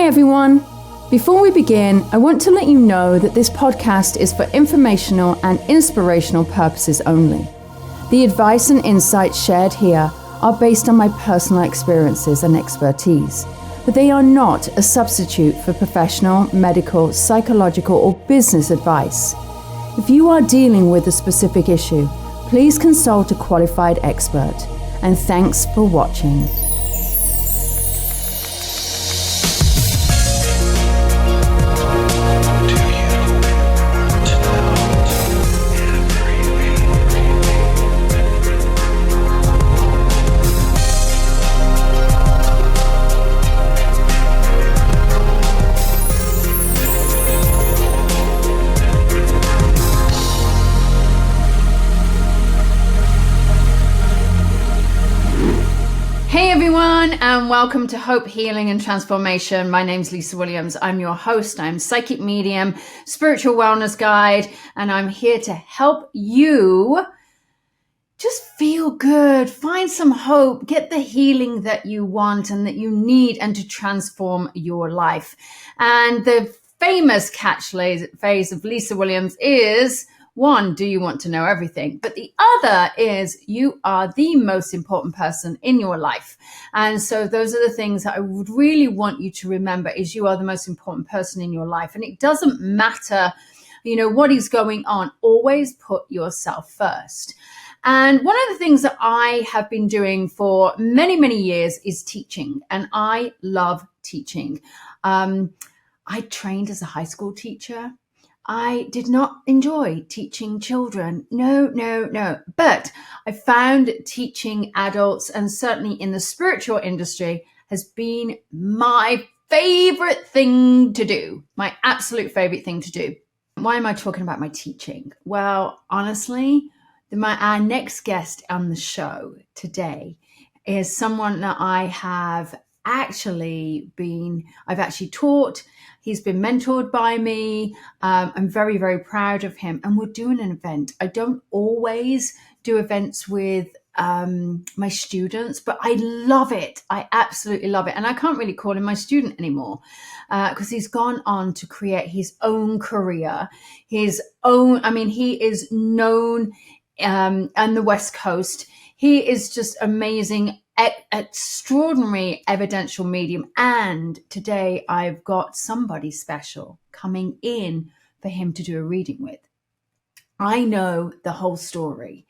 everyone. Before we begin, I want to let you know that this podcast is for informational and inspirational purposes only. The advice and insights shared here are based on my personal experiences and expertise, but they are not a substitute for professional, medical, psychological, or business advice. If you are dealing with a specific issue, please consult a qualified expert. And thanks for watching. And welcome to Hope, Healing and Transformation. My name's Lisa Williams. I'm your host. I'm psychic medium, spiritual wellness guide, and I'm here to help you just feel good, find some hope, get the healing that you want and that you need, and to transform your life. And the famous catchphrase of Lisa Williams is, one, do you want to know everything? But the other is you are the most important person in your life. And so those are the things that I would really want you to remember is you are the most important person in your life. And it doesn't matter, what is going on. Always put yourself first. And one of the things that I have been doing for many, many years is teaching. And I love teaching. I trained as a high school teacher. I did not enjoy teaching children. No. But I found teaching adults, and certainly in the spiritual industry, has been my favorite thing to do, my absolute favorite thing to do. Why am I talking about my teaching? Well, honestly, our next guest on the show today is someone that I've actually taught. He's been mentored by me. I'm very, very proud of him. And we're doing an event. I don't always do events with my students, but I love it. I absolutely love it. And I can't really call him my student anymore because he's gone on to create his own career, he is known on the West Coast. He is just amazing. Extraordinary evidential medium, and today I've got somebody special coming in for him to do a reading with. I know the whole story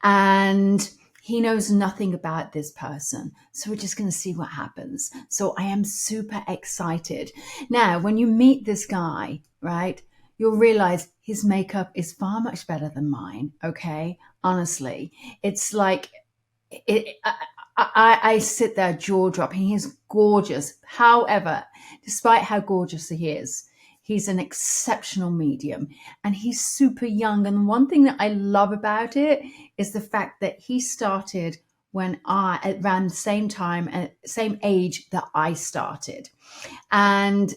and he knows nothing about this person, so we're just going to see what happens. So I am super excited. Now, when you meet this guy, right, you'll realize his makeup is far much better than mine. Okay, honestly, it's like I sit there jaw dropping. He's gorgeous. However, despite how gorgeous he is, he's an exceptional medium and he's super young. And one thing that I love about it is the fact that he started around the same time, same age that I started. And,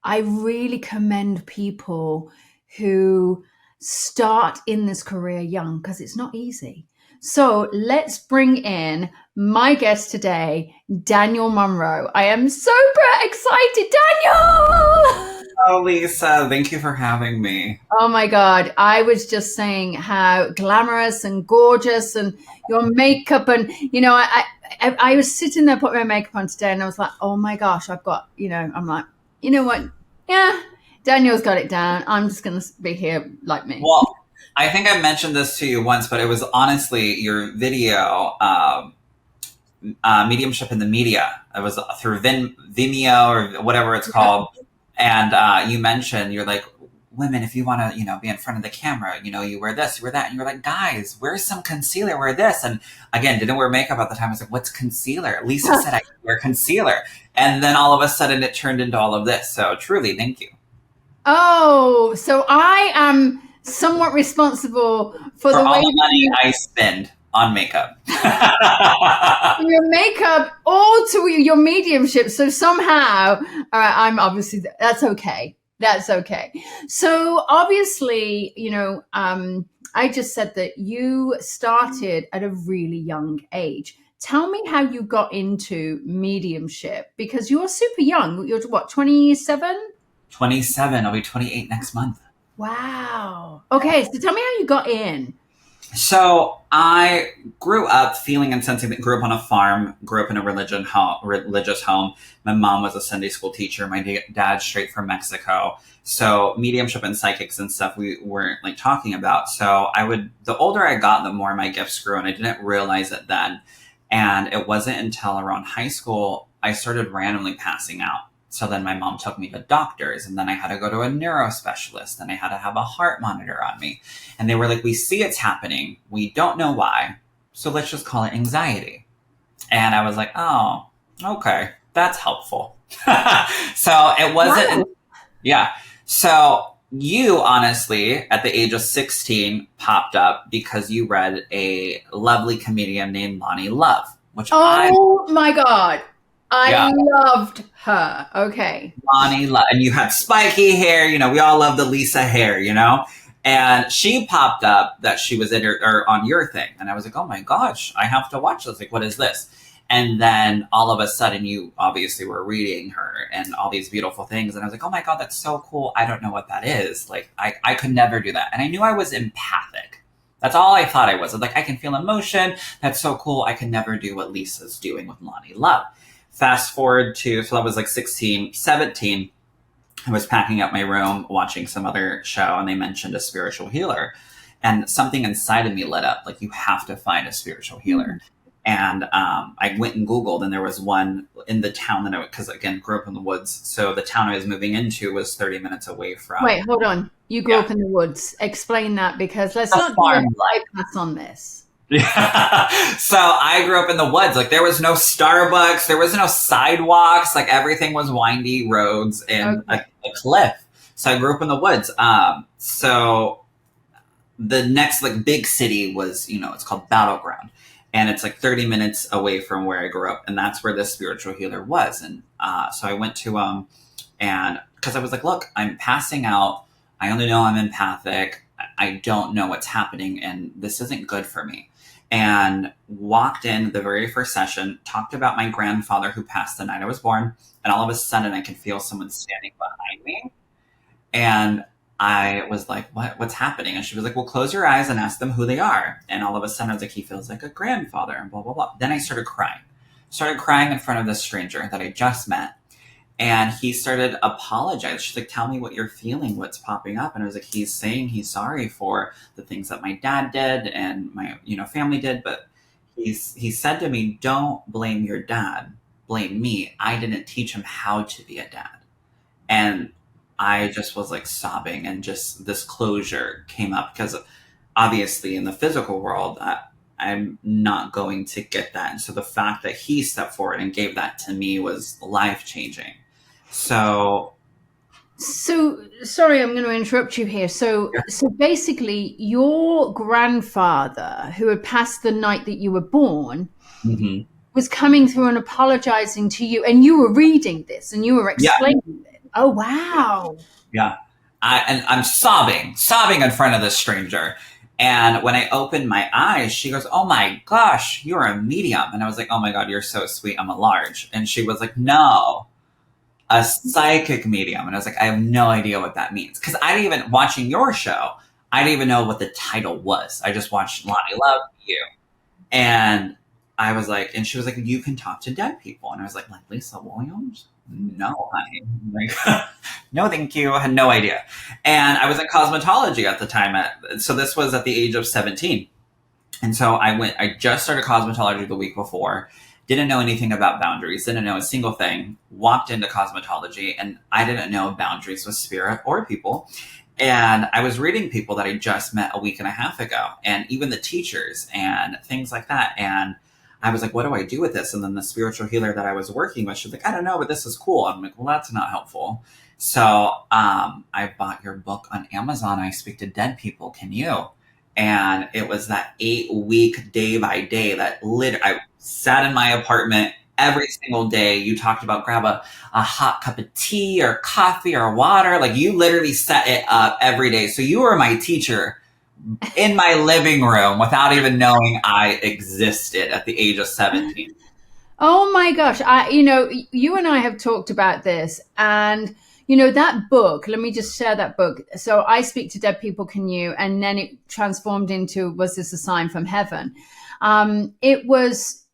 I really commend people who start in this career young because it's not easy. So let's bring in my guest today, Daniel Munro. I am super excited, Daniel! Oh, Lisa, thank you for having me. Oh my God. I was just saying how glamorous and gorgeous and your makeup and, I was sitting there putting my makeup on today and I was like, oh my gosh, I've got, I'm like, you know what? Yeah, Daniel's got it down. I'm just going to be here like me. Well, I think I mentioned this to you once, but it was honestly your video, mediumship in the media. It was through Vimeo or whatever it's called. And you mentioned, you're like, women, if you want to, be in front of the camera, you wear this, you wear that. And you're like, guys, wear some concealer, wear this. And again, didn't wear makeup at the time. I was like, what's concealer? Lisa said I could wear concealer. And then all of a sudden it turned into all of this. So truly, thank you. Oh, so I am somewhat responsible for the all the money I spend on makeup. Your makeup, all to your mediumship. So somehow, all right, I'm obviously, that's okay. That's okay. So obviously, I just said that you started at a really young age. tell me how you got into mediumship, because you're super young. You're what, 27? 27. I'll be 28 next month. Wow. Okay, so tell me how you got in. So I grew up feeling and sensing that. Grew up on a farm, grew up in a religious home. My mom was a Sunday school teacher. My dad straight from Mexico. So mediumship and psychics and stuff we weren't like talking about. So the older I got, the more my gifts grew, and I didn't realize it then. And it wasn't until around high school I started randomly passing out. So then my mom took me to doctors, and then I had to go to a neurospecialist, and I had to have a heart monitor on me. And they were like, we see it's happening. We don't know why. So let's just call it anxiety. And I was like, oh, okay, that's helpful. So it wasn't, Wow. yeah. So you honestly, at the age of 16, popped up because you read a lovely comedian named Lonnie Love, which my God. I loved her. Okay. Lonnie Love. And you had spiky hair. You know, we all love the Lisa hair, you know? And she popped up that she was in or on your thing. And I was like, oh my gosh, I have to watch this. Like, what is this? And then all of a sudden you obviously were reading her and all these beautiful things. And I was like, oh my God, that's so cool. I don't know what that is. Like, I could never do that. And I knew I was empathic. That's all I thought I was. Like, I can feel emotion. That's so cool. I can never do what Lisa's doing with Lonnie Love. Fast forward to, so that was like 16, 17. I was packing up my room, watching some other show, and they mentioned a spiritual healer. And something inside of me lit up, like, you have to find a spiritual healer. And I went and Googled, and there was one in the town that because again, grew up in the woods. So the town I was moving into was 30 minutes away from. Wait, hold on. You grew up in the woods. Explain that, because let's not do a bypass on this. Yeah. So I grew up in the woods. Like, there was no Starbucks, there was no sidewalks. Like, everything was windy roads and a cliff. So I grew up in the woods. So the next like big city was, you know, it's called Battleground, and it's like 30 minutes away from where I grew up, and that's where this spiritual healer was. And so I went to and because I was like, look, I'm passing out. I only know I'm empathic. I don't know what's happening, and this isn't good for me. And walked in the very first session, talked about my grandfather who passed the night I was born, and all of a sudden I can feel someone standing behind me. And I was like, what's happening? And she was like, well, close your eyes and ask them who they are. And all of a sudden I was like, he feels like a grandfather, and blah, blah, blah. Then I started crying in front of this stranger that I just met. And he started apologizing. She's like, tell me what you're feeling, what's popping up. And I was like, he's saying he's sorry for the things that my dad did and my, you know, family did. But he said to me, don't blame your dad, blame me. I didn't teach him how to be a dad. And I just was like sobbing, and just this closure came up, because obviously in the physical world, I'm not going to get that. And so the fact that he stepped forward and gave that to me was life-changing. So sorry, I'm going to interrupt you here. So basically, your grandfather, who had passed the night that you were born, was coming through and apologizing to you, and you were reading this and you were explaining it. Oh, wow. Yeah. I'm sobbing in front of this stranger. And when I opened my eyes, she goes, oh my gosh, you're a medium. And I was like, oh my God, you're so sweet. I'm a large. And she was like, no, a psychic medium. And I was like, I have no idea what that means. Because I didn't even, watching your show, I didn't even know what the title was. I just watched Lonnie Love You. And I was like, and she was like, you can talk to dead people. And I was like Lisa Williams? No, honey. Like, no, thank you. I had no idea. And I was in cosmetology at the time. So this was at the age of 17. And so I just started cosmetology the week before, didn't know anything about boundaries, didn't know a single thing, walked into cosmetology, and I didn't know boundaries with spirit or people. And I was reading people that I just met a week and a half ago, and even the teachers and things like that. And I was like, what do I do with this? And then the spiritual healer that I was working with, she was like, I don't know, but this is cool. I'm like, well, that's not helpful. So I bought your book on Amazon, I Speak to Dead People, Can You? And it was that 8-week day by day that I sat in my apartment every single day. You talked about grab a hot cup of tea or coffee or water. Like, you literally set it up every day. So you were my teacher in my living room without even knowing I existed at the age of 17. Oh my gosh. You and I have talked about this, and that book, let me just share that book. So I Speak to Dead People, Can You? And then it transformed into Was This a Sign from Heaven?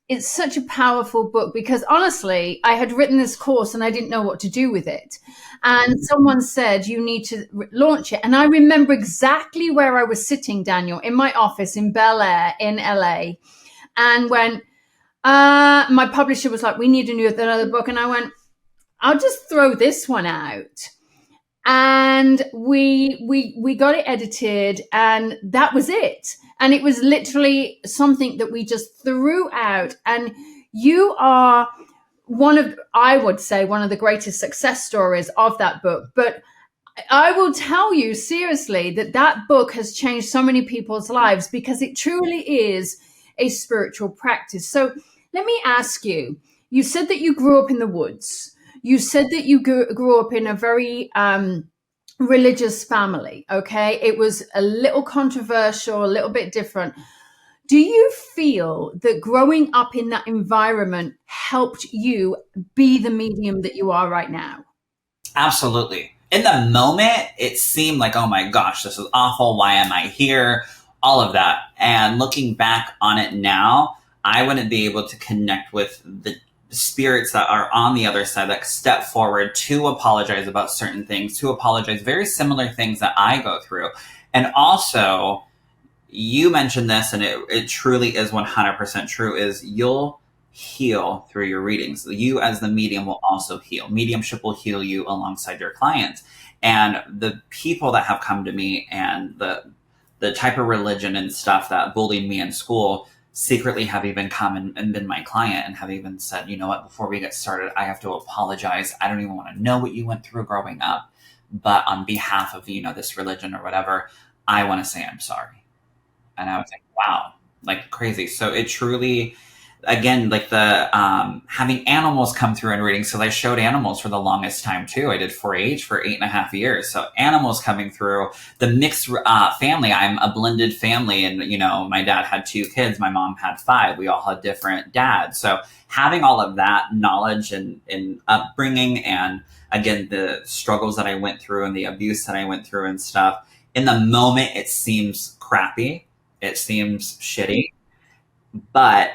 It's such a powerful book because honestly, I had written this course and I didn't know what to do with it. And someone said, you need to launch it. And I remember exactly where I was sitting, Daniel, in my office in Bel Air in LA. And when my publisher was like, we need another book. And I went, I'll just throw this one out. And we got it edited, and that was it. And it was literally something that we just threw out. And you are I would say, one of the greatest success stories of that book. But I will tell you seriously that book has changed so many people's lives because it truly is a spiritual practice. So let me ask you, you said that you grew up in the woods. You said that you grew up in a very religious family, okay? It was a little controversial, a little bit different. Do you feel that growing up in that environment helped you be the medium that you are right now? Absolutely. In the moment, it seemed like, oh my gosh, this is awful. Why am I here? All of that. And looking back on it now, I wouldn't be able to connect with the spirits that are on the other side that step forward to apologize about certain things, to apologize, very similar things that I go through. And also, you mentioned this, and it truly is 100% true, is you'll heal through your readings. You as the medium will also heal. Mediumship will heal you alongside your clients. And the people that have come to me and the type of religion and stuff that bullied me in school secretly have even come and been my client and have even said, you know what, before we get started, I have to apologize. I don't even want to know what you went through growing up. But on behalf of, this religion or whatever, I want to say I'm sorry. And I was like, wow, like crazy. So it truly, again, like the having animals come through in readings. So I showed animals for the longest time too. I did 4-H for 8.5 years. So animals coming through, the mixed family. I'm a blended family, and my dad had 2 kids, my mom had 5. We all had different dads. So having all of that knowledge and upbringing, and again the struggles that I went through and the abuse that I went through and stuff. In the moment, it seems crappy. It seems shitty, but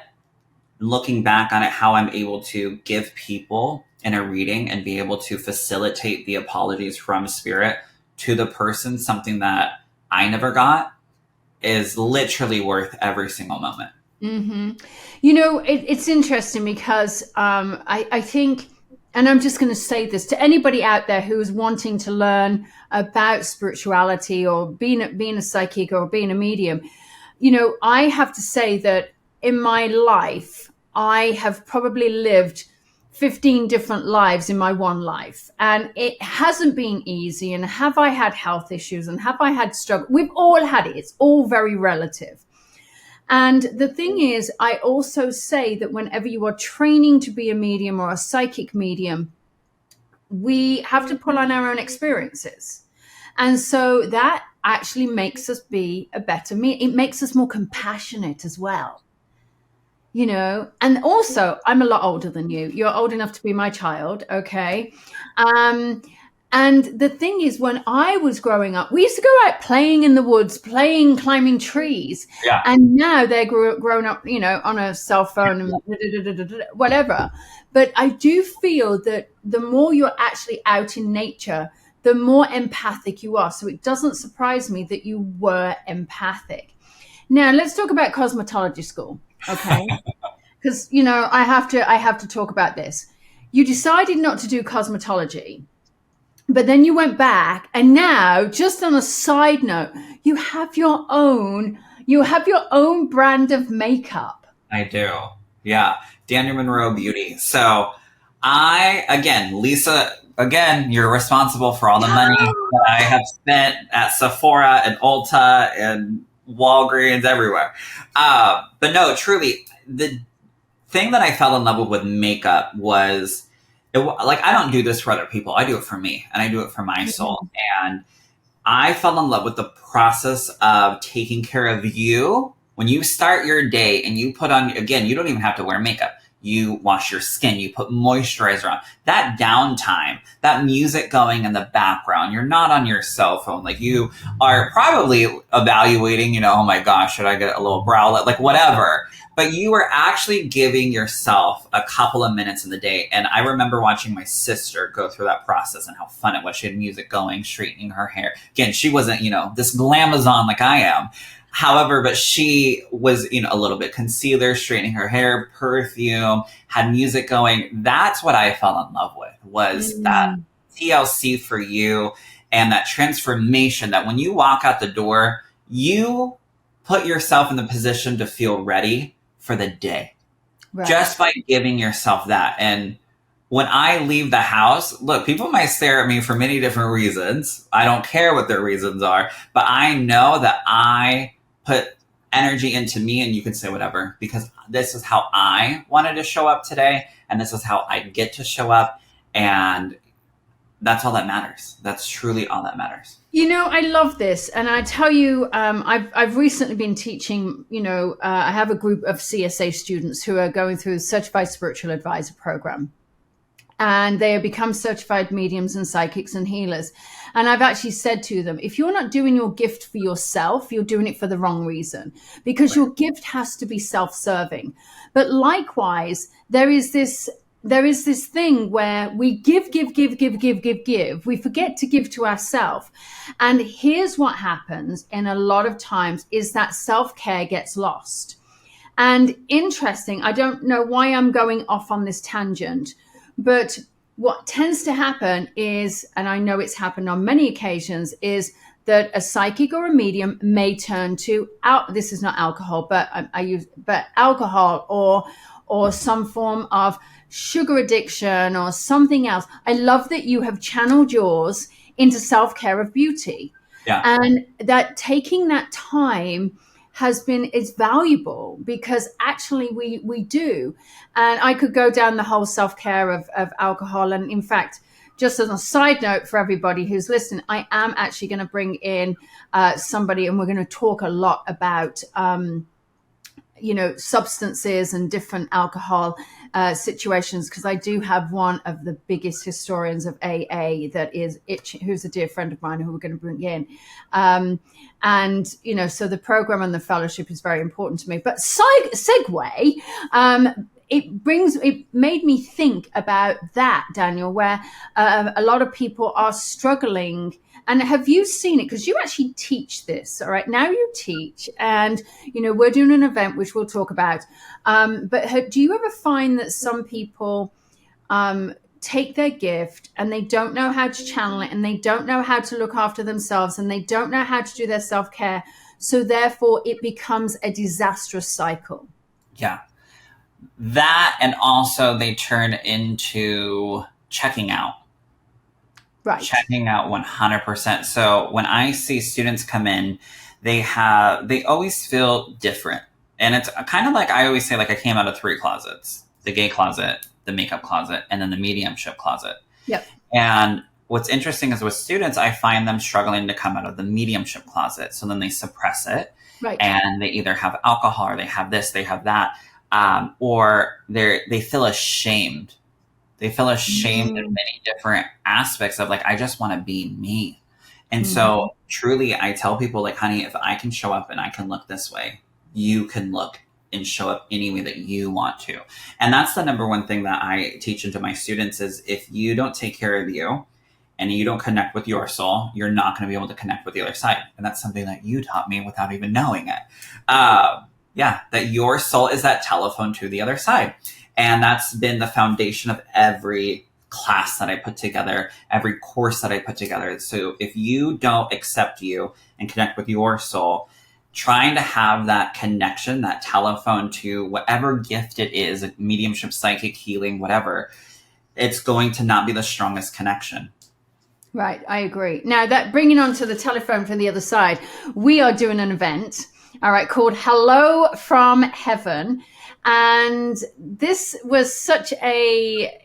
looking back on it, how I'm able to give people in a reading and be able to facilitate the apologies from spirit to the person, something that I never got, is literally worth every single moment. Mm-hmm. It's interesting because I think, and I'm just going to say this to anybody out there who is wanting to learn about spirituality or being a psychic or being a medium, I have to say that in my life, I have probably lived 15 different lives in my one life. And it hasn't been easy. And have I had health issues? And have I had struggle? We've all had it. It's all very relative. And the thing is, I also say that whenever you are training to be a medium or a psychic medium, we have to pull on our own experiences. And so that actually makes us be a better medium. It makes us more compassionate as well. And also I'm a lot older than you. You're old enough to be my child. Okay. And the thing is, when I was growing up, we used to go out playing in the woods, climbing trees. Yeah. And now they're grown up, on a cell phone and whatever. But I do feel that the more you're actually out in nature, the more empathic you are. So it doesn't surprise me that you were empathic. Now let's talk about cosmetology school. Okay. Because, I have to talk about this. You decided not to do cosmetology, but then you went back, and now, just on a side note, you have your own brand of makeup. I do. Yeah. Daniel Munro Beauty. So Lisa, you're responsible for all the money that I have spent at Sephora and Ulta and Walgreens, everywhere. But no, truly, the thing that I fell in love with makeup was, I don't do this for other people. I do it for me, and I do it for my soul. And I fell in love with the process of taking care of you. When you start your day and you put on, again, you don't even have to wear makeup. You wash your skin, you put moisturizer on. That downtime, that music going in the background, you're not on your cell phone. Like, you are probably evaluating, oh my gosh, should I get a little browlet? Like, whatever. But you are actually giving yourself a couple of minutes in the day. And I remember watching my sister go through that process and how fun it was. She had music going, straightening her hair. Again, she wasn't, this glamazon like I am. However, but she was, a little bit concealer, straightening her hair, perfume, had music going. That's what I fell in love with, was that TLC for you, and that transformation that when you walk out the door, you put yourself in the position to feel ready for the day. Right. Just by giving yourself that. And when I leave the house, look, people might stare at me for many different reasons. I don't care what their reasons are, but I know that I put energy into me, and you can say whatever, because this is how I wanted to show up today, and this is how I get to show up, and that's all that matters. That's truly all that matters. I love this, and I tell you, I've recently been teaching. I have a group of CSA students who are going through the Certified Spiritual Advisor program. And they have become certified mediums and psychics and healers. And I've actually said to them, if you're not doing your gift for yourself, you're doing it for the wrong reason, because your gift has to be self-serving. But likewise, there is this thing where we give. We forget to give to ourselves. And here's what happens in a lot of times is that self-care gets lost. And interesting, I don't know why I'm going off on this tangent, but what tends to happen is, and I know it's happened on many occasions, is that a psychic or a medium may turn to this is not alcohol, but alcohol or some form of sugar addiction or something else. I love that you have channeled yours into self-care of beauty. Yeah. And that taking that time is valuable, because actually we do. And I could go down the whole self-care of alcohol. And in fact, just as a side note for everybody who's listening, I am actually going to bring in somebody, and we're going to talk a lot about, substances and different alcohol situations, because I do have one of the biggest historians of AA, that is who's a dear friend of mine, who we're going to bring in. So the program and the fellowship is very important to me. But segue, it made me think about that, Daniel, where a lot of people are struggling. And have you seen it? Because you actually teach this, all right? Now you teach, and, we're doing an event, which we'll talk about. But do you ever find that some people take their gift and they don't know how to channel it, and they don't know how to look after themselves, and they don't know how to do their self-care? So therefore it becomes a disastrous cycle. Yeah. That, and also they turn into checking out. Right. Checking out 100%. So when I see students come in, they always feel different. And it's kind of like, I always say, like, I came out of 3 closets: the gay closet, the makeup closet, and then the mediumship closet. Yep. And what's interesting is with students, I find them struggling to come out of the mediumship closet. So then they suppress it. Right. And they either have alcohol, or they have this, they have that, or they feel ashamed. They feel ashamed in many different aspects of, like, I just want to be me. And so truly, I tell people, like, honey, if I can show up and I can look this way, you can look and show up any way that you want to. And that's the number one thing that I teach into my students is, if you don't take care of you and you don't connect with your soul, you're not going to be able to connect with the other side. And that's something that you taught me without even knowing it. That your soul is that telephone to the other side. And that's been the foundation of every class that I put together, every course that I put together. So if you don't accept you and connect with your soul, trying to have that connection, that telephone to whatever gift it is, mediumship, psychic, healing, whatever, it's going to not be the strongest connection. Right. I agree. Now, that bringing on to the telephone from the other side, we are doing an event, all right, called Hello from Heaven. And this was such a,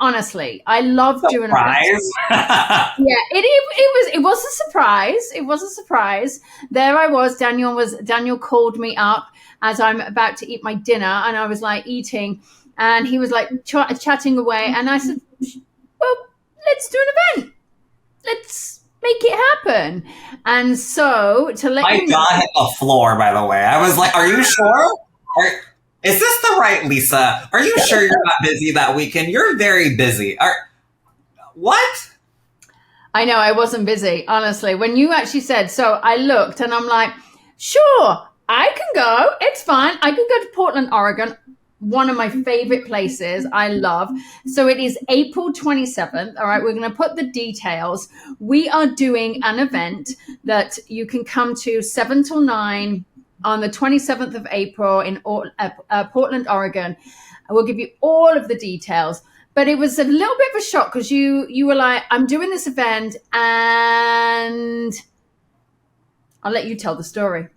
Honestly, I love doing events. Yeah, it was a surprise. It was a surprise. There I was. Daniel called me up as I'm about to eat my dinner, and I was like eating, and he was like chatting away, and I said, "Well, let's do an event. Let's make it happen." And so to let my you know, jaw hit the floor. By the way, I was like, "Are you sure? Is this the right Lisa? Are you sure you're not busy that weekend? You're very busy. What?" I know I wasn't busy, honestly. When you actually said, so I looked and I'm like, sure, I can go. It's fine. I can go to Portland, Oregon, one of my favorite places I love. So it is April 27th. All right, we're going to put the details. We are doing an event that you can come to 7 till 9 on the 27th of April in Portland, Oregon. We'll give you all of the details. But it was a little bit of a shock because you were like, I'm doing this event, and I'll let you tell the story.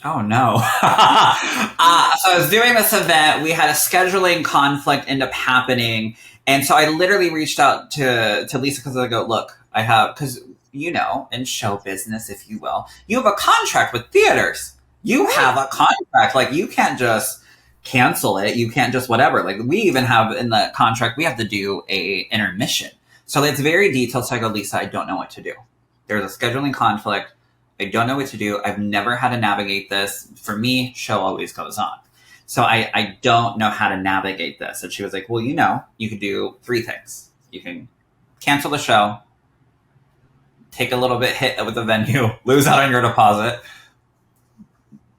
Oh, no. So I was doing this event. We had a scheduling conflict end up happening. And so I literally reached out to Lisa because I go, look, I have, because, in show business, if you will, you have a contract with theaters. You have a contract. Like, you can't just cancel it. You can't just whatever. Like, we even have in the contract, we have to do a intermission. So it's very detailed. So I go, Lisa, I don't know what to do. There's a scheduling conflict. I don't know what to do. I've never had to navigate this. For me, show always goes on. So I don't know how to navigate this. And she was like, well, you could do 3 things. You can cancel the show, take a little bit hit with the venue, lose out on your deposit.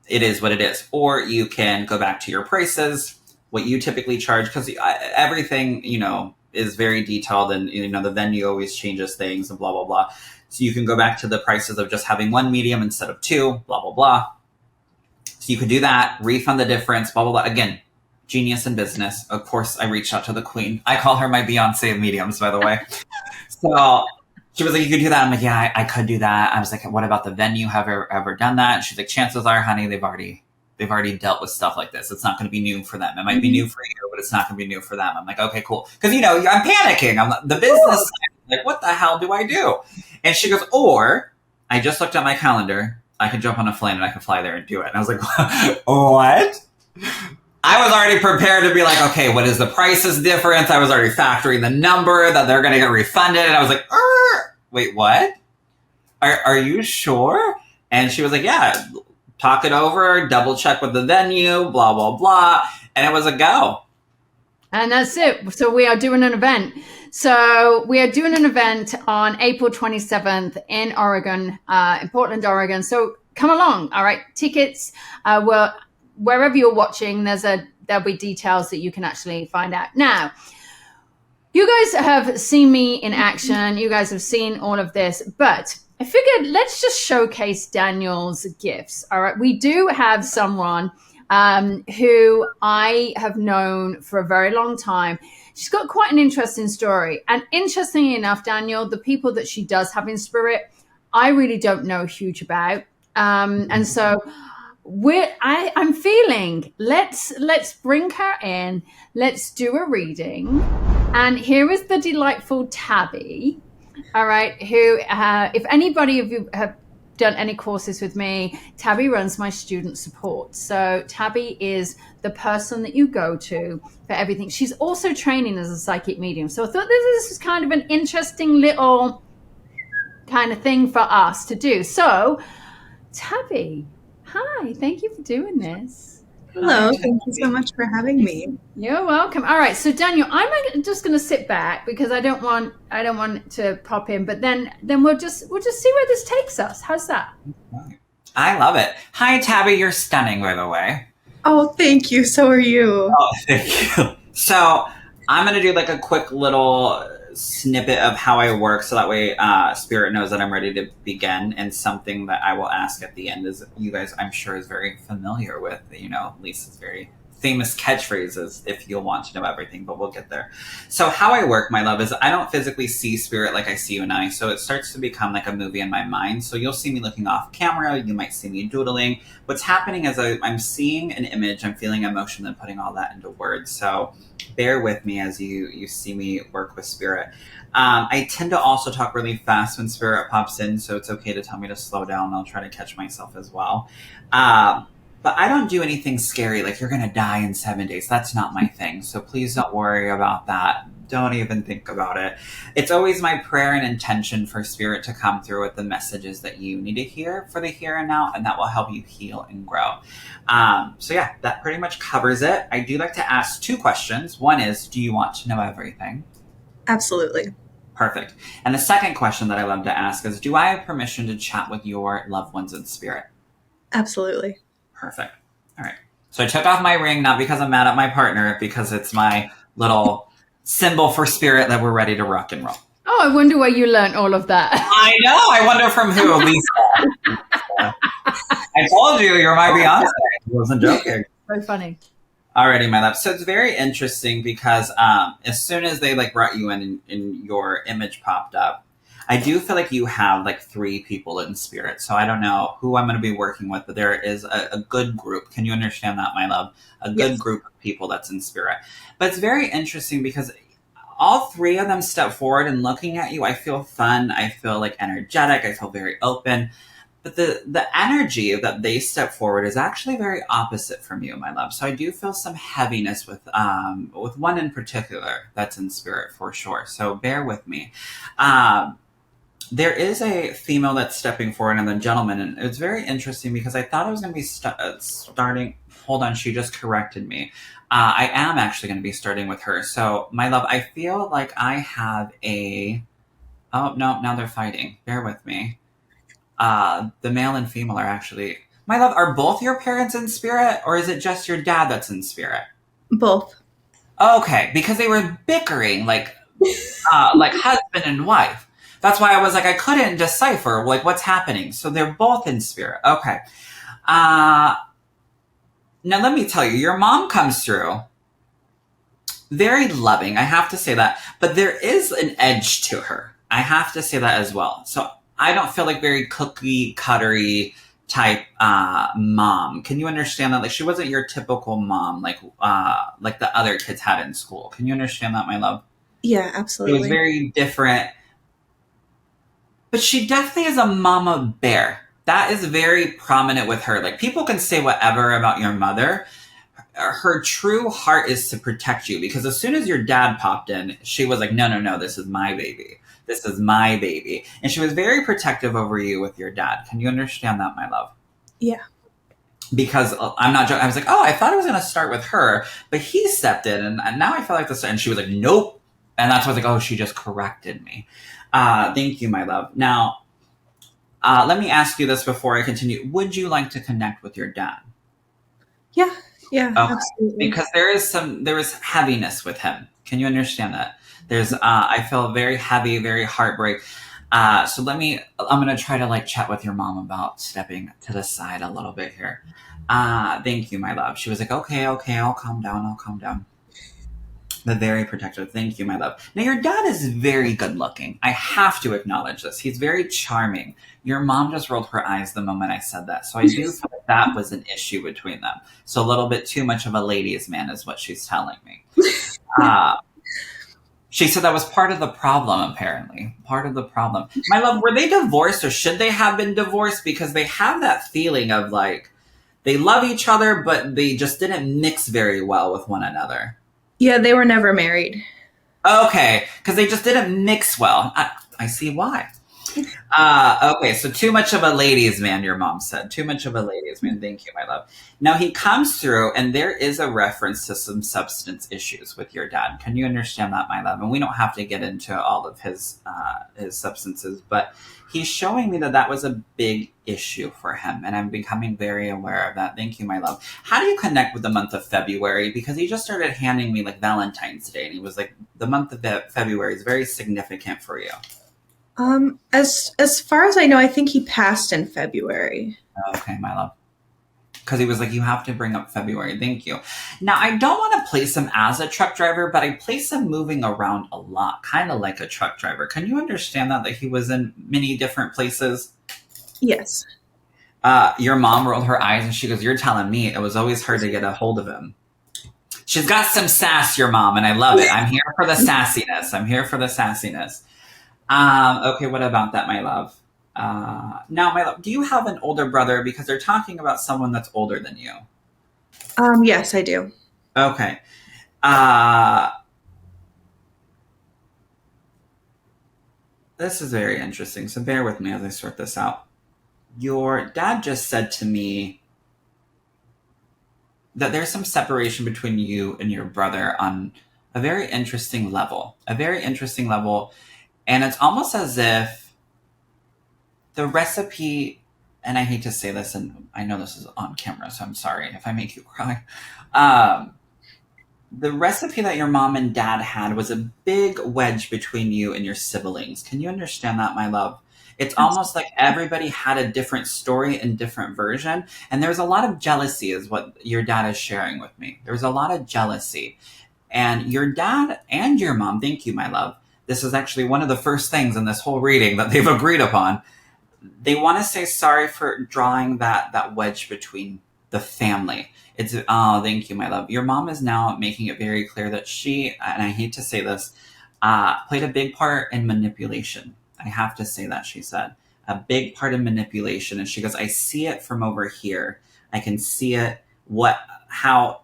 It is what it is. Or you can go back to your prices, what you typically charge, because everything, is very detailed, and, the venue always changes things and blah, blah, blah. So you can go back to the prices of just having 1 medium instead of 2, blah, blah, blah. So you could do that, refund the difference, blah, blah, blah. Again, genius in business. Of course, I reached out to the queen. I call her my Beyonce of mediums, by the way. So she was like, you could do that. I'm like, yeah, I could do that. I was like, what about the venue? Have you ever done that? And she's like, chances are, honey, they've already dealt with stuff like this. It's not going to be new for them. It might be new for you, but it's not going to be new for them. I'm like, okay, cool. Because, I'm panicking. I'm the business side. Like, what the hell do I do? And she goes, or I just looked at my calendar. I could jump on a plane and I could fly there and do it. And I was like, what? I was already prepared to be like, okay, what is the prices difference? I was already factoring the number that they're going to get refunded. And I was like, wait, what? Are you sure? And she was like, yeah, talk it over, double check with the venue, blah, blah, blah. And it was a go. And that's it. So we are doing an event. So we are doing an event on April 27th in Oregon, in Portland, Oregon. So come along. All right. Tickets, wherever you're watching, there'll be details that you can actually find out. Now, you guys have seen me in action. You guys have seen all of this, but I figured let's just showcase Daniel's gifts. All right. We do have someone who I have known for a very long time. She's got quite an interesting story. And interestingly enough, Daniel, the people that she does have in spirit, I really don't know huge about. And so I'm feeling, let's bring her in. Let's do a reading. And here is the delightful Tabby. All right. Who, if anybody of you have done any courses with me, Tabby runs my student support. So Tabby is the person that you go to for everything. She's also training as a psychic medium. So I thought this was kind of an interesting little kind of thing for us to do. So Tabby, hi, thank you for doing this. Hello, thank you so much for having me. You're welcome. All right, so Daniel, I'm just going to sit back because I don't want to pop in, but then we'll just see where this takes us. How's that? I love it. Hi, Tabby. You're stunning, by the way. Oh, thank you. So are you. Oh, thank you. So I'm going to do like a quick little snippet of how I work, so that way Spirit knows that I'm ready to begin. And something that I will ask at the end is, you guys, I'm sure, is very familiar with. Lisa's very famous catchphrases if you'll want to know everything, but we'll get there. So how I work, my love, is I don't physically see spirit like I see you and I. So it starts to become like a movie in my mind. So you'll see me looking off camera. You might see me doodling. What's happening is I'm seeing an image, I'm feeling emotion, and putting all that into words. So bear with me as you see me work with spirit. I tend to also talk really fast when spirit pops in, so it's okay to tell me to slow down. I'll try to catch myself as well. But I don't do anything scary, like you're going to die in 7 days. That's not my thing. So please don't worry about that. Don't even think about it. It's always my prayer and intention for spirit to come through with the messages that you need to hear for the here and now, and that will help you heal and grow. So yeah, that pretty much covers it. I do like to ask 2 questions. One is, do you want to know everything? Absolutely. Perfect. And the second question that I love to ask is, do I have permission to chat with your loved ones in spirit? Absolutely. Perfect. All right. So I took off my ring, not because I'm mad at my partner, because it's my little symbol for spirit that we're ready to rock and roll. Oh, I wonder where you learned all of that. I know. I wonder from who, Lisa. I told you, you're my Beyonce. I wasn't joking. So funny. Alrighty, my love. So it's very interesting because as soon as they like brought you in and your image popped up, I do feel like you have like 3 people in spirit. So I don't know who I'm going to be working with, but there is a good group. Can you understand that, my love? A good Yes. group of people that's in spirit. But it's very interesting because all 3 of them step forward, and looking at you, I feel fun. I feel like energetic. I feel very open. But the energy that they step forward is actually very opposite from you, my love. So I do feel some heaviness with one in particular that's in spirit for sure. So bear with me. There is a female that's stepping forward and a gentleman, and it's very interesting because I thought I was going to be starting. Hold on, she just corrected me. I am actually going to be starting with her. So my love, I feel like I have a. Oh no! Now they're fighting. Bear with me. The male and female are actually, my love, are both your parents in spirit, or is it just your dad that's in spirit? Both. Okay, because they were bickering like husband and wife. That's why I was like, I couldn't decipher like what's happening. So they're both in spirit. Okay. Now let me tell you, your mom comes through very loving. I have to say that, but there is an edge to her. I have to say that as well. So I don't feel like very cookie cuttery type mom. Can you understand that? Like she wasn't your typical mom, like the other kids had in school. Can you understand that, my love? Yeah, It absolutely. was very different. But she definitely is a mama bear. That is very prominent with her. Like people can say whatever about your mother. Her true heart is to protect you, because as soon as your dad popped in, she was like, no, this is my baby. This is my baby. And she was very protective over you with your dad. Can you understand that, my love? Yeah. Because I'm not joking. I was like, I thought I was going to start with her, but he stepped in, and now I feel like this. And she was like, nope. And that's why I was like, she just corrected me. Thank you, my love. Now, let me ask you this before I continue. Would you like to connect with your dad? Yeah. Yeah, Okay. absolutely. Because there is heaviness with him. Can you understand that? There's, I feel very heavy, very heartbreak. So I'm going to try to like chat with your mom about stepping to the side a little bit here. Thank you, my love. She was like, okay, I'll calm down. But very protective. Thank you, my love. Now, your dad is very good looking. I have to acknowledge this. He's very charming. Your mom just rolled her eyes the moment I said that. So I do feel like that was an issue between them. So a little bit too much of a ladies' man is what she's telling me. She said that was part of the problem, apparently. Part of the problem. My love, were they divorced, or should they have been divorced? Because they have that feeling of like, they love each other, but they just didn't mix very well with one another. Yeah, they were never married. Okay, because they just didn't mix well. I see why. Okay, so too much of a ladies' man, your mom said. Too much of a ladies' man. Thank you, my love. Now, he comes through, and there is a reference to some substance issues with your dad. Can you understand that, my love? And we don't have to get into all of his substances, but he's showing me that was a big issue for him, and I'm becoming very aware of that. Thank you, my love. How do you connect with the month of February? Because he just started handing me like Valentine's Day, and he was like, the month of February is very significant for you. As far as I know, I think he passed in February. Okay, my love. Because he was like, you have to bring up February. Thank you. Now, I don't want to place him as a truck driver, but I place him moving around a lot, kind of like a truck driver. Can you understand that he was in many different places? Yes. Your mom rolled her eyes and she goes, you're telling me it was always hard to get a hold of him. She's got some sass, your mom, and I love it. I'm here for the sassiness. Okay, what about that, my love? Now, my love, do you have an older brother? Because they're talking about someone that's older than you. Yes, I do. Okay. This is very interesting, so bear with me as I sort this out. Your dad just said to me that there's some separation between you and your brother on a very interesting level. And it's almost as if the recipe, and I hate to say this, and I know this is on camera, so I'm sorry if I make you cry. The recipe that your mom and dad had was a big wedge between you and your siblings. Can you understand that, my love? It's almost like everybody had a different story and different version. And there was a lot of jealousy is what your dad is sharing with me. There was a lot of jealousy. And your dad and your mom, thank you, my love. This is actually one of the first things in this whole reading that they've agreed upon. They want to say sorry for drawing that wedge between the family. Thank you, my love. Your mom is now making it very clear that she, and I hate to say this, played a big part in manipulation. I have to say that, she said. A big part of manipulation. And she goes, I see it from over here. I can see it, how,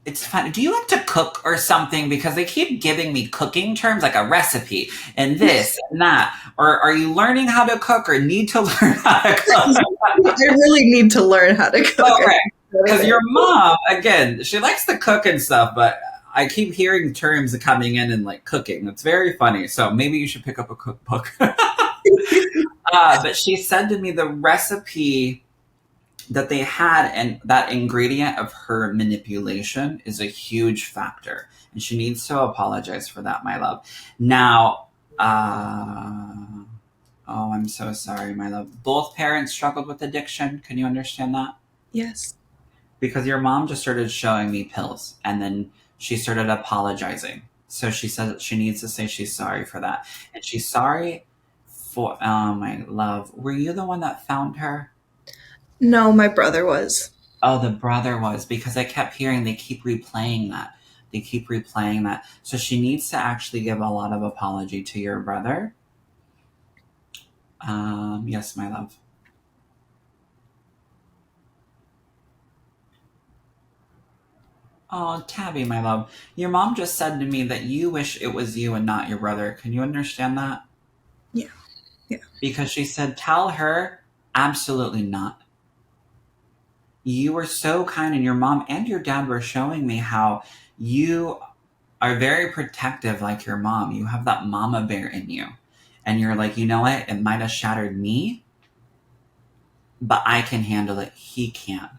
it's fun. Do you like to cook or something? Because they keep giving me cooking terms, like a recipe and this and that. Or are you learning how to cook or need to learn how to cook? I really need to learn how to cook. Okay. Because your mom, again, she likes to cook and stuff, but I keep hearing terms coming in and like cooking. It's very funny. So maybe you should pick up a cookbook. But she said to me the recipe that they had and that ingredient of her manipulation is a huge factor. And she needs to apologize for that, my love. Now, oh, I'm so sorry, my love. Both parents struggled with addiction. Can you understand that? Yes. Because your mom just started showing me pills and then she started apologizing. So she says she needs to say she's sorry for that. And she's sorry for, oh my love, were you the one that found her? No, my brother was. Oh, the brother was, because I kept hearing they keep replaying that. So she needs to actually give a lot of apology to your brother. Yes, my love. Oh, Tabby, my love. Your mom just said to me that you wish it was you and not your brother. Can you understand that? Yeah. Because she said, tell her, absolutely not. You were so kind, and your mom and your dad were showing me how you are very protective like your mom. You have that mama bear in you. And you're like, you know what? It might have shattered me, but I can handle it. He can't.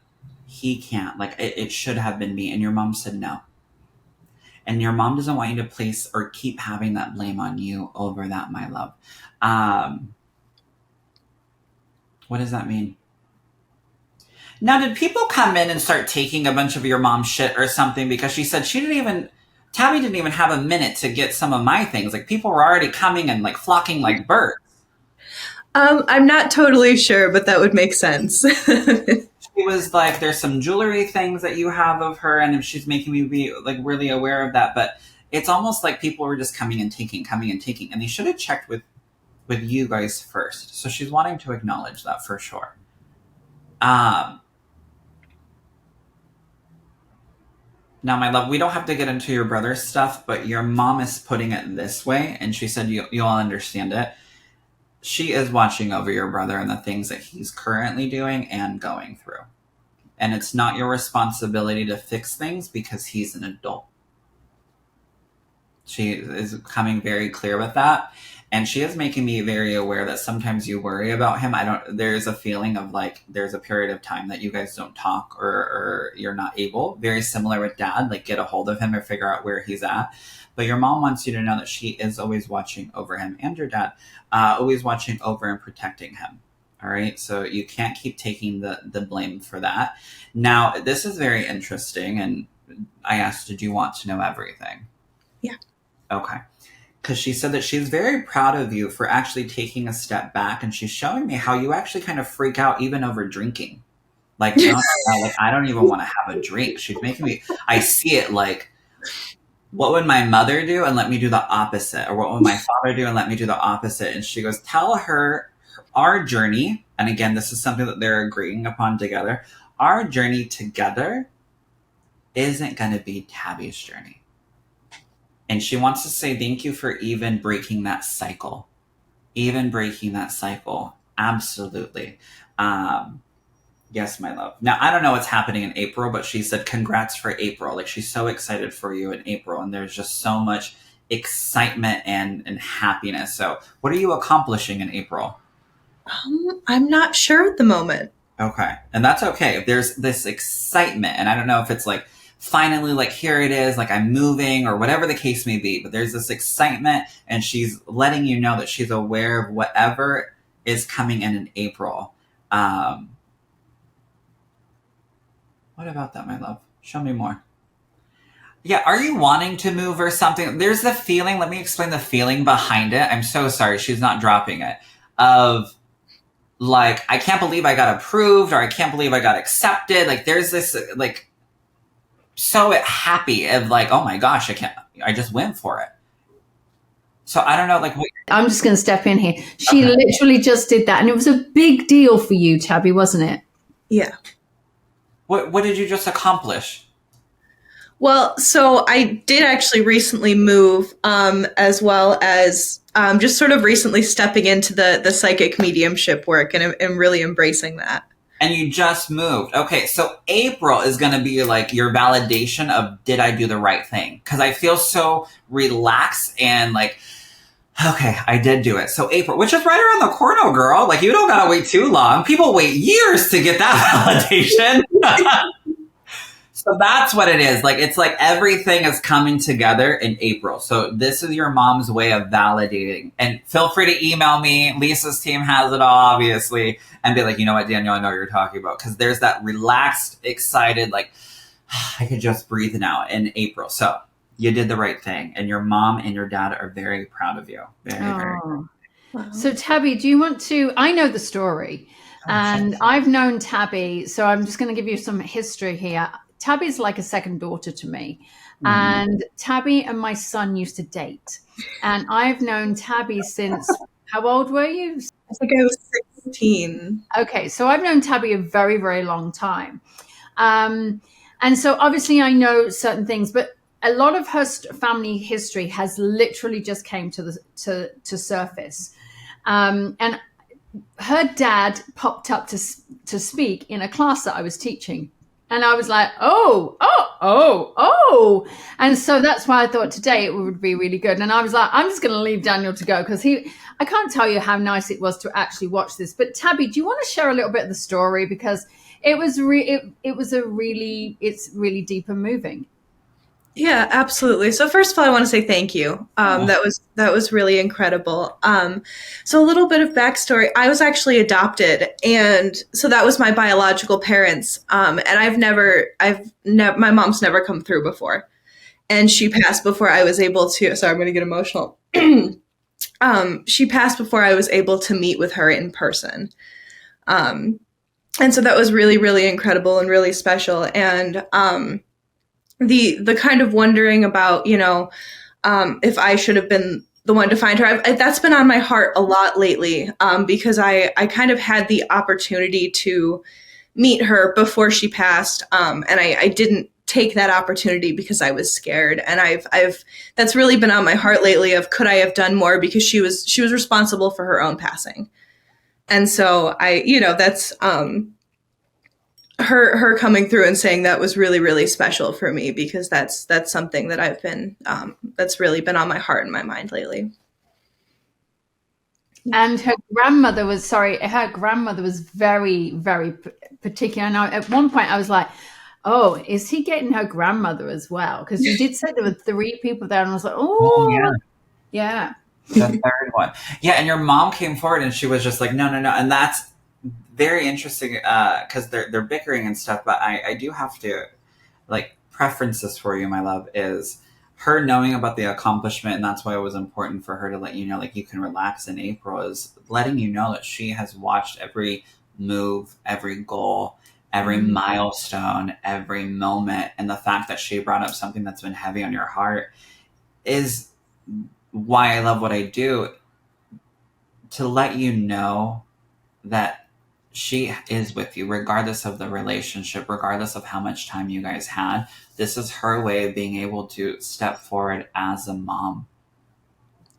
Like, it should have been me. And your mom said no. And your mom doesn't want you to place or keep having that blame on you over that, my love. What does that mean? Now, did people come in and start taking a bunch of your mom's shit or something? Because she said Tabby didn't even have a minute to get some of my things. Like, people were already coming and like flocking like birds. I'm not totally sure, but that would make sense. She was like, there's some jewelry things that you have of her, and she's making me be like really aware of that. But it's almost like people were just coming and taking, and they should have checked with you guys first. So she's wanting to acknowledge that for sure. Now, my love, we don't have to get into your brother's stuff, but your mom is putting it this way, and she said you'll understand it. She is watching over your brother and the things that he's currently doing and going through. And it's not your responsibility to fix things because he's an adult. She is coming very clear with that. And she is making me very aware that sometimes you worry about him. There's a feeling of like, there's a period of time that you guys don't talk or you're not able. Very similar with dad, like get a hold of him or figure out where he's at. But your mom wants you to know that she is always watching over him and your dad, always watching over and protecting him. All right. So you can't keep taking the blame for that. Now, this is very interesting. And I asked, did you want to know everything? Yeah. Okay. Because she said that she's very proud of you for actually taking a step back. And she's showing me how you actually kind of freak out even over drinking. Like, no, like I don't even want to have a drink. She's making me, I see it like, what would my mother do? And let me do the opposite. Or what would my father do? And let me do the opposite. And she goes, tell her our journey, and again, this is something that they're agreeing upon together, our journey together isn't going to be Tabby's journey. And she wants to say thank you for even breaking that cycle. Absolutely. Yes, my love. Now, I don't know what's happening in April, but she said congrats for April. Like, she's so excited for you in April, and there's just so much excitement and happiness. So what are you accomplishing in April? I'm not sure at the moment. Okay. And that's okay. There's this excitement, and I don't know if it's like, finally, like, here it is, like I'm moving or whatever the case may be, but there's this excitement, and she's letting you know that she's aware of whatever is coming in April. What about that, my love? Show me more. Yeah, are you wanting to move or something? There's the feeling, let me explain the feeling behind it. I'm so sorry, she's not dropping it. Of, like, I can't believe I got approved, or I can't believe I got accepted. Like, there's this, like, so happy of like, oh my gosh, I just went for it. So I don't know, like, I'm just going to step in here. She literally just did that, and it was a big deal for you, Tabby, wasn't it? Yeah. What did you just accomplish? Well, so I did actually recently move, as well as just sort of recently stepping into the psychic mediumship work, and I'm really embracing that. And you just moved. Okay, so April is going to be like your validation of, did I do the right thing? Because I feel so relaxed and like, okay, I did do it. So April, which is right around the corner, girl. Like, you don't got to wait too long. People wait years to get that validation. So that's what it is. Like, it's like everything is coming together in April. So this is your mom's way of validating. And feel free to email me. Lisa's team has it all, obviously. And be like, you know what, Daniel, I know what you're talking about. Because there's that relaxed, excited, like, I could just breathe now in April. So you did the right thing. And your mom and your dad are very proud of you. Very, very proud. Wow. So Tabby, do you want to, I know the story. And I've known Tabby, so I'm just going to give you some history here. Tabby's like a second daughter to me. Mm-hmm. And Tabby and my son used to date. And I've known Tabby since, how old were you? I think I was 16. Okay, so I've known Tabby a very, very long time. And so obviously I know certain things, but a lot of her family history has literally just came to surface. And her dad popped up to speak in a class that I was teaching. And I was like, oh. And so that's why I thought today it would be really good. And I was like, I'm just going to leave Daniel to go because I can't tell you how nice it was to actually watch this. But Tabby, do you want to share a little bit of the story? Because it's really deep and moving. Yeah, absolutely. So first of all, I want to say thank you. That was really incredible. So a little bit of backstory. I was actually adopted, and so that was my biological parents. And my mom's never come through before, and she passed before I was able to. Sorry, I'm going to get emotional. She passed before I was able to meet with her in person. And so that was really, really incredible and really special. And the kind of wondering about, if I should have been the one to find her, that's been on my heart a lot lately, because I kind of had the opportunity to meet her before she passed, and I didn't take that opportunity because I was scared. And that's really been on my heart lately of, could I have done more, because she was responsible for her own passing. And so that's her coming through and saying that was really, really special for me, because that's something that I've been, that's really been on my heart and my mind lately. And her grandmother was very, very particular. And at one point I was like, oh, is he getting her grandmother as well? Because you did say there were 3 people there, and I was like, oh, yeah. The third one. Yeah, and your mom came forward and she was just like, no. And that's very interesting because they're bickering and stuff, but I do have to like preference this for you, my love, is her knowing about the accomplishment, and that's why it was important for her to let you know, like, you can relax in April, is letting you know that she has watched every move, every goal, every milestone, every moment. And the fact that she brought up something that's been heavy on your heart is why I love what I do, to let you know that she is with you, regardless of the relationship, regardless of how much time you guys had. This is her way of being able to step forward as a mom.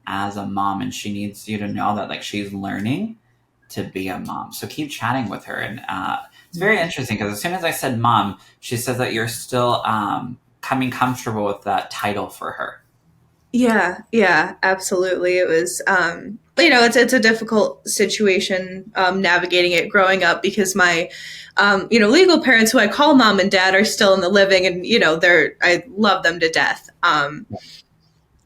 And she needs you to know that, like, she's learning to be a mom. So keep chatting with her. And it's very interesting because as soon as I said mom, she says that you're still coming comfortable with that title for her. Yeah, absolutely. It was, it's a difficult situation navigating it growing up because my, legal parents, who I call mom and dad, are still in the living, and I love them to death.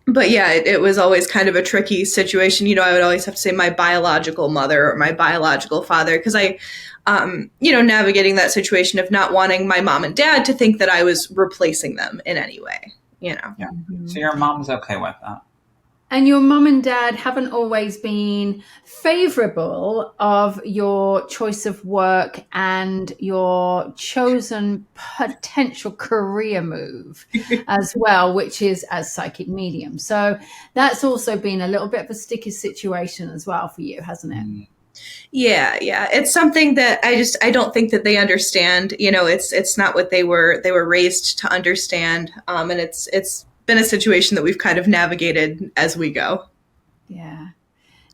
But yeah, it was always kind of a tricky situation. I would always have to say my biological mother or my biological father, because I, navigating that situation of not wanting my mom and dad to think that I was replacing them in any way. Yeah. So your mom's okay with that. And your mom and dad haven't always been favorable of your choice of work and your chosen potential career move as well, which is as psychic medium. So that's also been a little bit of a sticky situation as well for you, hasn't it? Yeah. It's something that I don't think that they understand. It's not what they were raised to understand. And it's been a situation that we've kind of navigated as we go. Yeah.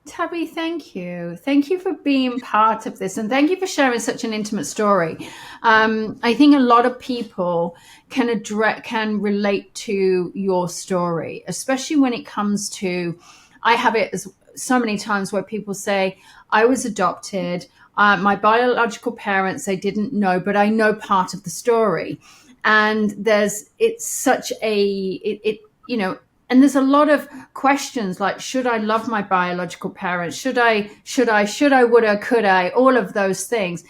Tabby, thank you. Thank you for being part of this. And thank you for sharing such an intimate story. I think a lot of people can relate to your story, especially when it comes to, I have it as so many times where people say, I was adopted. My biological parents, I didn't know, but I know part of the story. And it's such and there's a lot of questions like, should I love my biological parents? Should I, would I, could I, all of those things.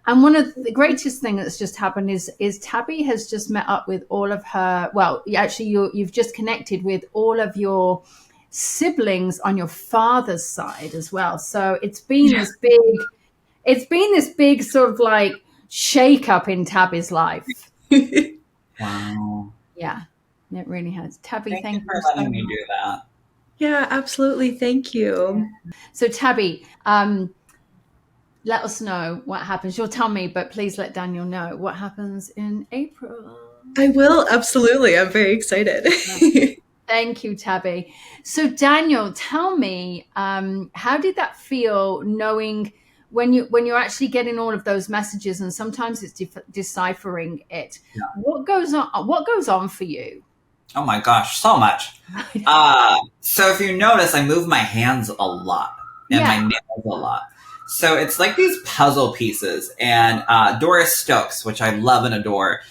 And one of the greatest thing that's just happened is Tabby has just met up with all of her, you've just connected with all of your siblings on your father's side as well. So it's been this big sort of like shake up in Tabby's life. Wow. Yeah, it really has. Tabby, thank you for letting me do that. Yeah, absolutely. Thank you. So Tabby, let us know what happens. You'll tell me, but please let Daniel know what happens in April. I will, absolutely. I'm very excited. Thank you, Tabby. So Daniel, tell me, how did that feel knowing when you're actually getting all of those messages, and sometimes it's deciphering it? Yeah. What goes on for you? Oh my gosh, so much. So if you notice, I move my hands a lot and my nails a lot. So it's like these puzzle pieces. And Doris Stokes, which I love and adore,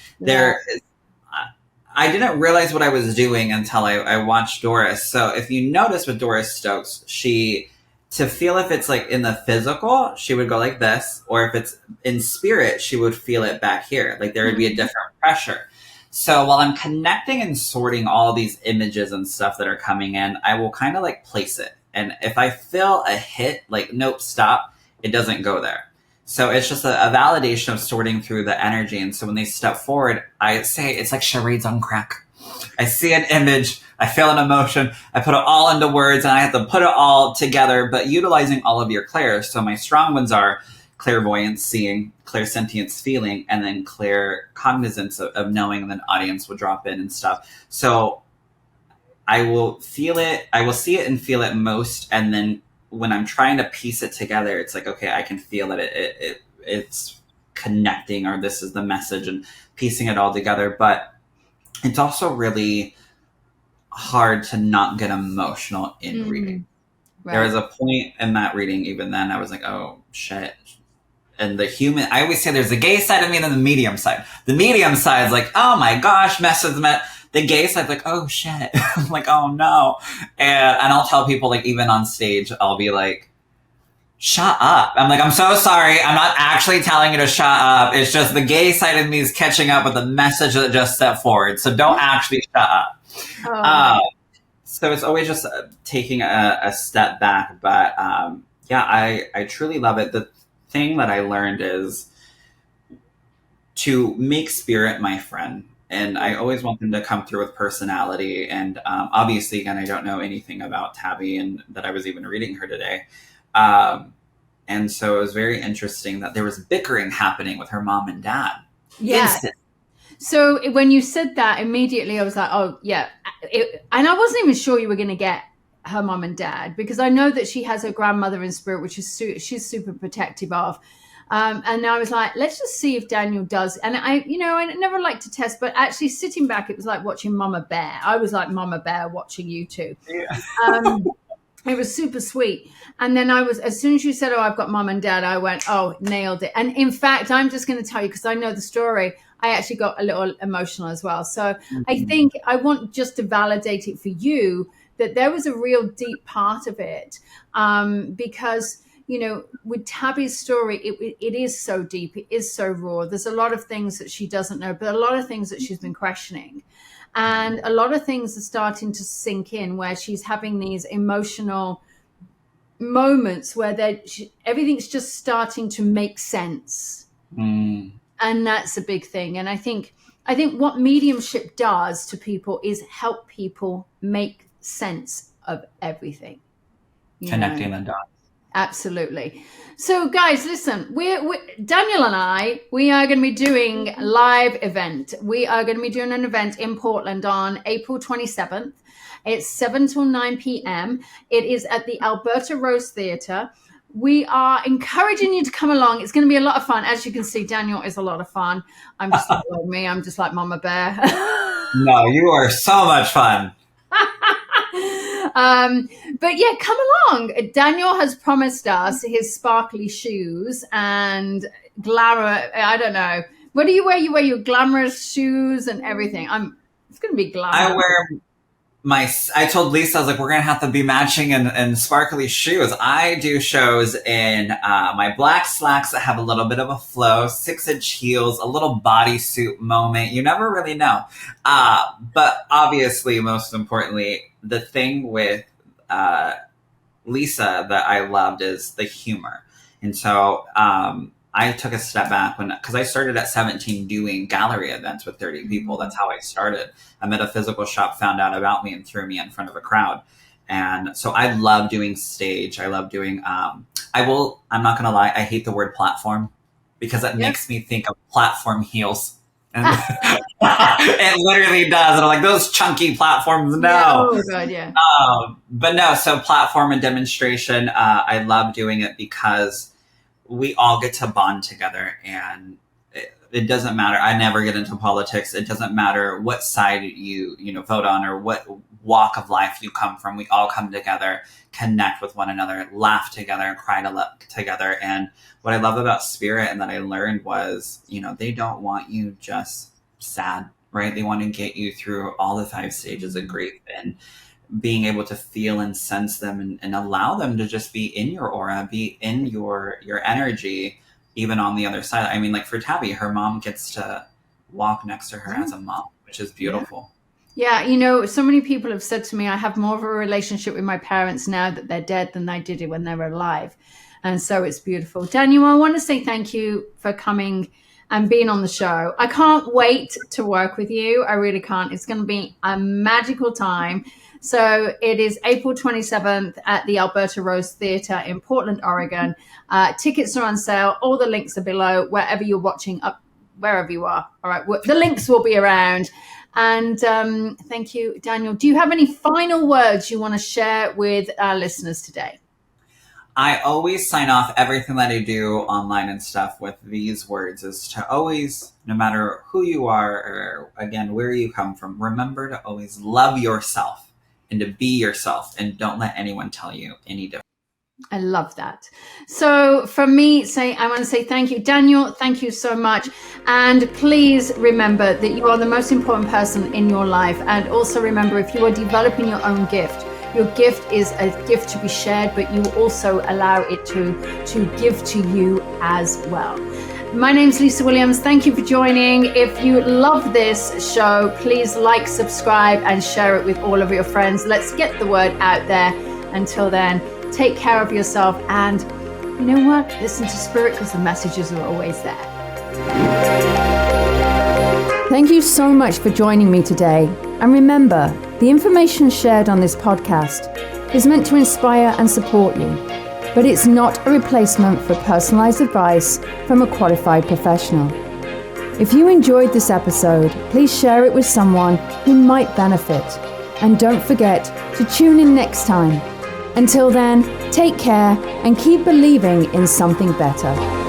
I didn't realize what I was doing until I watched Doris. So if you notice with Doris Stokes, to feel if it's like in the physical, she would go like this, or if it's in spirit, she would feel it back here. Like there would be a different pressure. So while I'm connecting and sorting all these images and stuff that are coming in, I will kind of like place it. And if I feel a hit, like, nope, stop, it doesn't go there. So it's just a validation of sorting through the energy. And so when they step forward, I say it's like charades on crack. I see an image, I feel an emotion, I put it all into words, and I have to put it all together, but utilizing all of your clairs. So my strong ones are clairvoyance, seeing, clairsentience, feeling, and then claircognizance of knowing, and then audience will drop in and stuff. So I will feel it, I will see it and feel it most, and then when I'm trying to piece it together, it's like, okay, I can feel that it's connecting, or this is the message, and piecing it all together. But it's also really hard to not get emotional in reading. Right. There was a point in that reading, even then, I was like, oh, shit. And I always say there's the gay side of me and then the medium side. The medium side is like, oh my gosh, message met. The gay side's like, oh shit. I'm like, oh no. And I'll tell people, like, even on stage, I'll be like, shut up. I'm like, I'm so sorry. I'm not actually telling you to shut up. It's just the gay side of me is catching up with the message that just stepped forward. So don't actually shut up. So it's always just taking a step back. But I truly love it. The thing that I learned is to make spirit my friend. And I always want them to come through with personality. And obviously, again, I don't know anything about Tabby and that I was even reading her today. And so it was very interesting that there was bickering happening with her mom and dad. Yeah. So when you said that, immediately I was like, oh, yeah. And I wasn't even sure you were going to get her mom and dad, because I know that she has her grandmother in spirit, which is she's super protective of. And I was like, let's just see if Daniel does. And I never like to test, but actually sitting back, it was like watching Mama Bear. I was like Mama Bear watching you two. Yeah. It was super sweet. And then as soon as you said, oh, I've got mom and dad, I went, oh, nailed it. And in fact, I'm just going to tell you, because I know the story, I actually got a little emotional as well. So I think I want just to validate it for you that there was a real deep part of it, because, with Tabby's story, it is so deep. It is so raw. There's a lot of things that she doesn't know, but a lot of things that she's been questioning. And a lot of things are starting to sink in, where she's having these emotional moments where everything's just starting to make sense. And that's a big thing. And I think what mediumship does to people is help people make sense of everything. Connecting the dots. Absolutely. So guys, listen, we're Daniel and I, we are going to be doing a live event. We are going to be doing an event in Portland on April 27th. It's 7 till 9 p.m. It is at the Alberta Rose Theatre. We are encouraging you to come along. It's going to be a lot of fun. As you can see, Daniel is a lot of fun. I'm just like me. I'm just like Mama Bear. No, you are so much fun. But yeah, come along. Daniel has promised us his sparkly shoes and glamour. I don't know. What do you wear? You wear your glamorous shoes and everything. It's going to be glamour. I told Lisa, I was like, we're going to have to be matching in sparkly shoes. I do shows in my black slacks that have a little bit of a flow, 6-inch heels, a little bodysuit moment. You never really know. But obviously, most importantly, the thing with Lisa that I loved is the humor. And so I took a step back because I started at 17 doing gallery events with 30 people. That's how I started. A metaphysical shop found out about me and threw me in front of a crowd. And so I love doing stage. I love doing, I'm not going to lie, I hate the word platform because it makes me think of platform heels. And it literally does. And I'm like, those chunky platforms, no. Yeah, oh, God, yeah. But no, so platform and demonstration, I love doing it because we all get to bond together, and it doesn't matter. I never get into politics. It doesn't matter what side you vote on or what walk of life you come from. We all come together, connect with one another, laugh together, and cry together. And what I love about spirit and that I learned was, they don't want you just sad, right? They want to get you through all the 5 stages of grief and being able to feel and sense them and allow them to just be in your aura, be in your energy, even on the other side. I mean, like for Tabby, her mom gets to walk next to her as a mom, which is beautiful. Yeah, so many people have said to me, I have more of a relationship with my parents now that they're dead than I did when they were alive. And so it's beautiful. Daniel, I want to say thank you for coming and being on the show. I can't wait to work with you. I really can't. It's going to be a magical time. So it is April 27th at the Alberta Rose Theatre in Portland, Oregon. Tickets are on sale. All the links are below, wherever you're watching, wherever you are. All right. The links will be around. And thank you, Daniel. Do you have any final words you want to share with our listeners today? I always sign off everything that I do online and stuff with these words, is to always, no matter who you are or, again, where you come from, remember to always love yourself and to be yourself, and don't let anyone tell you any different. I love that. So from me, I want to say thank you, Daniel. Thank you so much. And please remember that you are the most important person in your life. And also remember, if you are developing your own gift, Your gift is a gift to be shared, but you also allow it to give to you as well. My name's Lisa Williams. Thank you for joining. If you love this show, please like, subscribe, and share it with all of your friends. Let's get the word out there. Until then, take care of yourself, and you know what? Listen to Spirit, because the messages are always there. Thank you so much for joining me today. And remember, the information shared on this podcast is meant to inspire and support you, but it's not a replacement for personalized advice from a qualified professional. If you enjoyed this episode, please share it with someone who might benefit. And don't forget to tune in next time. Until then, take care and keep believing in something better.